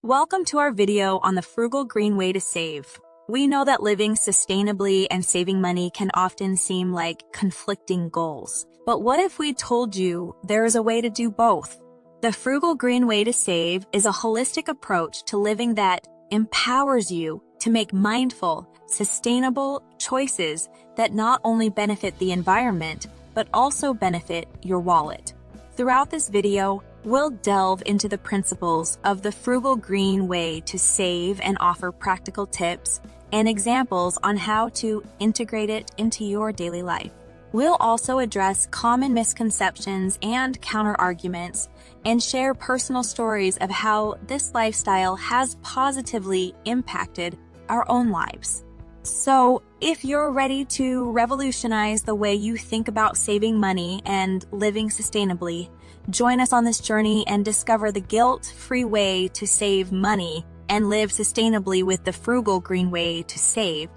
Welcome to our video on the Frugal Green Way to Save. We know that living sustainably and saving money can often seem like conflicting goals. But what if we told you there is a way to do both? The Frugal Green Way to Save is a holistic approach to living that empowers you to make mindful, sustainable choices that not only benefit the environment, but also benefit your wallet. Throughout this video, we'll delve into the principles of the Frugal Green Way to save and offer practical tips and examples on how to integrate it into your daily life. We'll also address common misconceptions and counter-arguments and share personal stories of how this lifestyle has positively impacted our own lives. So, if you're ready to revolutionize the way you think about saving money and living sustainably, join us on this journey and discover the guilt-free way to save money and live sustainably with the Frugal Green Way to Save.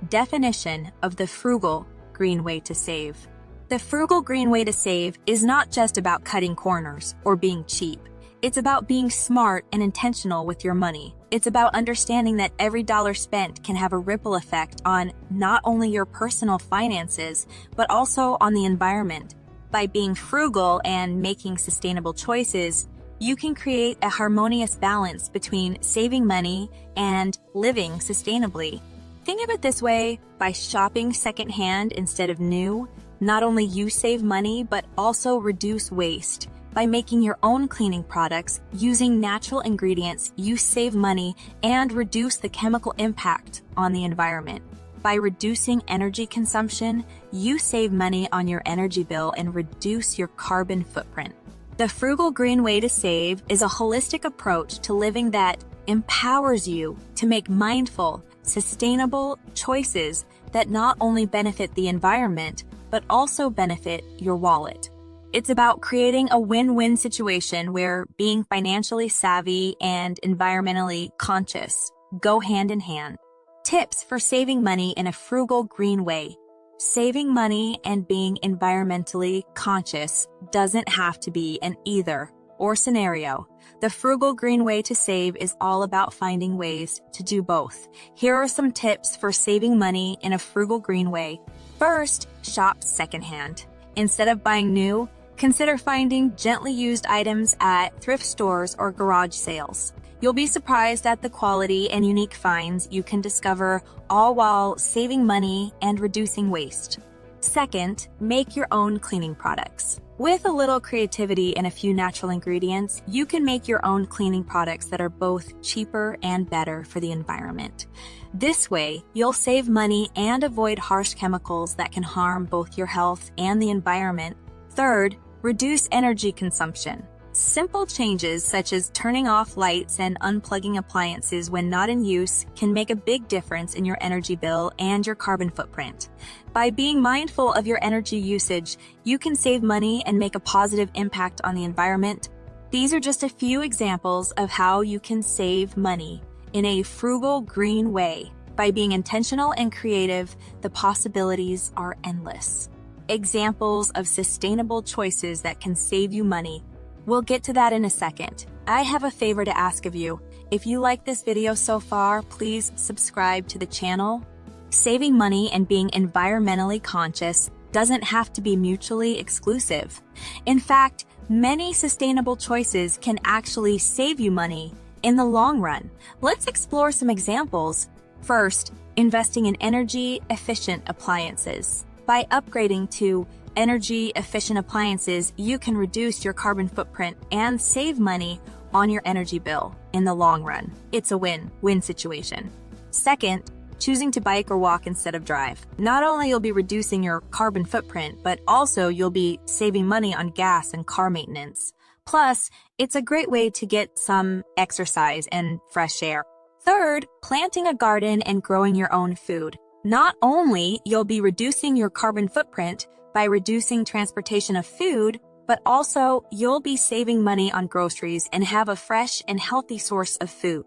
Definition of the Frugal Green Way to Save. The Frugal Green Way to Save is not just about cutting corners or being cheap. It's about being smart and intentional with your money. It's about understanding that every dollar spent can have a ripple effect on not only your personal finances, but also on the environment. By being frugal and making sustainable choices, you can create a harmonious balance between saving money and living sustainably. Think of it this way: by shopping secondhand instead of new, not only you save money, but also reduce waste. By making your own cleaning products using natural ingredients, you save money and reduce the chemical impact on the environment. By reducing energy consumption, you save money on your energy bill and reduce your carbon footprint. The Frugal Green Way to Save is a holistic approach to living that empowers you to make mindful, sustainable choices that not only benefit the environment, but also benefit your wallet. It's about creating a win-win situation where being financially savvy and environmentally conscious go hand in hand. Tips for saving money in a frugal green way. Saving money and being environmentally conscious doesn't have to be an either-or scenario. The Frugal Green Way to Save is all about finding ways to do both. Here are some tips for saving money in a frugal green way. First, shop secondhand. Instead of buying new, consider finding gently used items at thrift stores or garage sales. You'll be surprised at the quality and unique finds you can discover, all while saving money and reducing waste. Second, make your own cleaning products. With a little creativity and a few natural ingredients, you can make your own cleaning products that are both cheaper and better for the environment. This way, you'll save money and avoid harsh chemicals that can harm both your health and the environment. Third, reduce energy consumption. Simple changes such as turning off lights and unplugging appliances when not in use can make a big difference in your energy bill and your carbon footprint. By being mindful of your energy usage, you can save money and make a positive impact on the environment. These are just a few examples of how you can save money in a frugal green way. By being intentional and creative, the possibilities are endless. Examples of sustainable choices that can save you money. We'll get to that in a second. I have a favor to ask of you. If you like this video so far, please subscribe to the channel. Saving money and being environmentally conscious doesn't have to be mutually exclusive. In fact, many sustainable choices can actually save you money in the long run. Let's explore some examples. First, investing in energy-efficient appliances. By upgrading to energy-efficient appliances, you can reduce your carbon footprint and save money on your energy bill in the long run. It's a win-win situation. Second, choosing to bike or walk instead of drive. Not only you'll be reducing your carbon footprint, but also you'll be saving money on gas and car maintenance. Plus, it's a great way to get some exercise and fresh air. Third, planting a garden and growing your own food. Not only you'll be reducing your carbon footprint by reducing transportation of food, but also you'll be saving money on groceries and have a fresh and healthy source of food.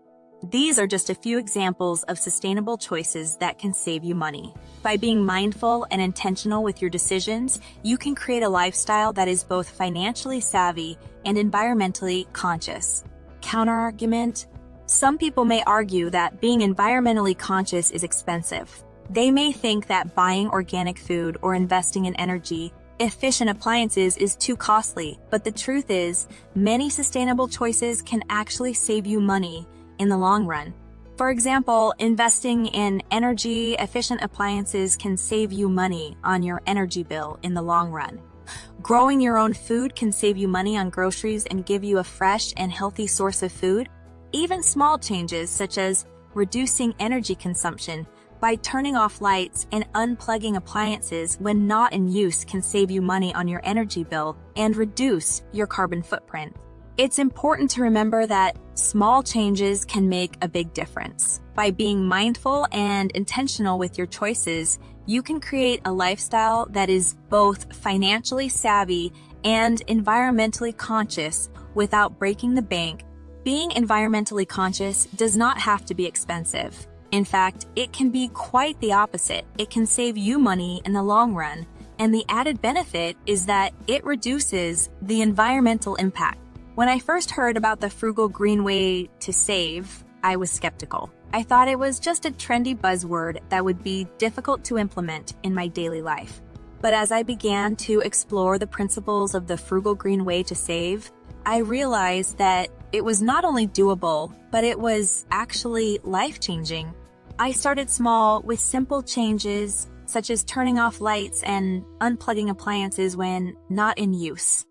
These are just a few examples of sustainable choices that can save you money. By being mindful and intentional with your decisions, you can create a lifestyle that is both financially savvy and environmentally conscious. Counterargument: Some people may argue that being environmentally conscious is expensive. They may think that buying organic food or investing in energy-efficient appliances is too costly, but the truth is, many sustainable choices can actually save you money in the long run. For example, investing in energy-efficient appliances can save you money on your energy bill in the long run. Growing your own food can save you money on groceries and give you a fresh and healthy source of food. Even small changes such as reducing energy consumption by turning off lights and unplugging appliances when not in use can save you money on your energy bill and reduce your carbon footprint. It's important to remember that small changes can make a big difference. By being mindful and intentional with your choices, you can create a lifestyle that is both financially savvy and environmentally conscious without breaking the bank. Being environmentally conscious does not have to be expensive. In fact, it can be quite the opposite. It can save you money in the long run, and the added benefit is that it reduces the environmental impact. When I first heard about the Frugal Green Way to save, I was skeptical. I thought it was just a trendy buzzword that would be difficult to implement in my daily life. But as I began to explore the principles of the Frugal Green Way to save, I realized that it was not only doable, but it was actually life-changing. I started small with simple changes, such as turning off lights and unplugging appliances when not in use.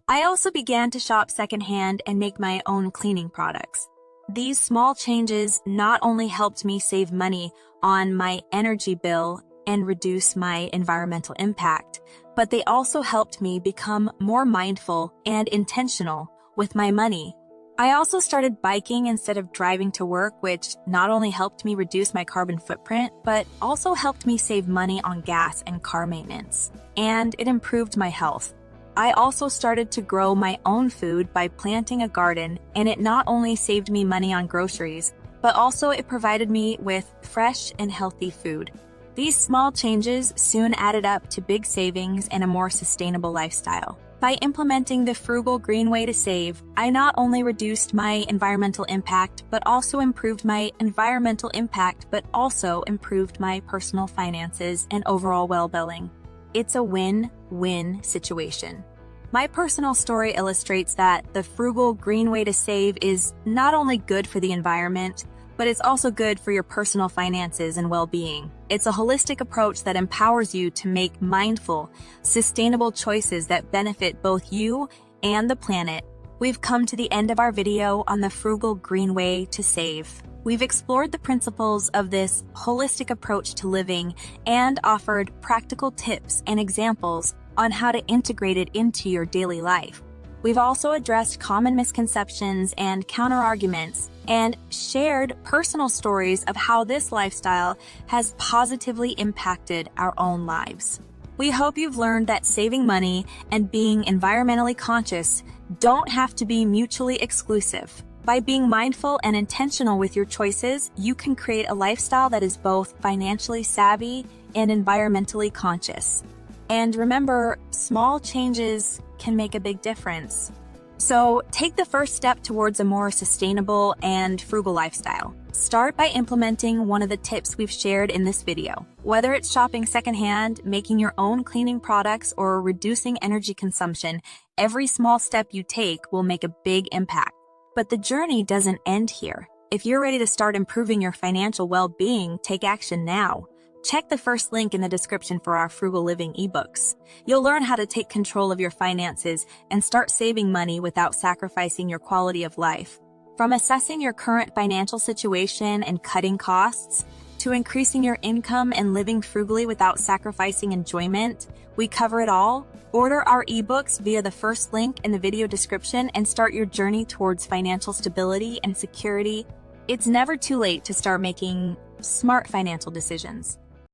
I also began to shop secondhand and make my own cleaning products. These small changes not only helped me save money on my energy bill and reduce my environmental impact, but they also helped me become more mindful and intentional with my money. I also started biking instead of driving to work, which not only helped me reduce my carbon footprint, but also helped me save money on gas and car maintenance. And it improved my health. I also started to grow my own food by planting a garden, and it not only saved me money on groceries, but also it provided me with fresh and healthy food. These small changes soon added up to big savings and a more sustainable lifestyle. By implementing the Frugal Green Way to save, I not only reduced my environmental impact, but also improved my environmental impact, but also improved my personal finances and overall well-being. It's a win-win situation. My personal story illustrates that the Frugal Green Way to save is not only good for the environment, but it's also good for your personal finances and well-being. It's a holistic approach that empowers you to make mindful, sustainable choices that benefit both you and the planet. We've come to the end of our video on the Frugal Green Way to save. We've explored the principles of this holistic approach to living and offered practical tips and examples on how to integrate it into your daily life. We've also addressed common misconceptions and counter-arguments and shared personal stories of how this lifestyle has positively impacted our own lives. We hope you've learned that saving money and being environmentally conscious don't have to be mutually exclusive. By being mindful and intentional with your choices, you can create a lifestyle that is both financially savvy and environmentally conscious. And remember, small changes can make a big difference. So take the first step towards a more sustainable and frugal lifestyle. Start by implementing one of the tips we've shared in this video. Whether it's shopping secondhand, making your own cleaning products, or reducing energy consumption, every small step you take will make a big impact. But the journey doesn't end here. If you're ready to start improving your financial well-being, take action now. Check the first link in the description for our Frugal Living ebooks. You'll learn how to take control of your finances and start saving money without sacrificing your quality of life. From assessing your current financial situation and cutting costs, to increasing your income and living frugally without sacrificing enjoyment, we cover it all. Order our ebooks via the first link in the video description and start your journey towards financial stability and security. It's never too late to start making smart financial decisions.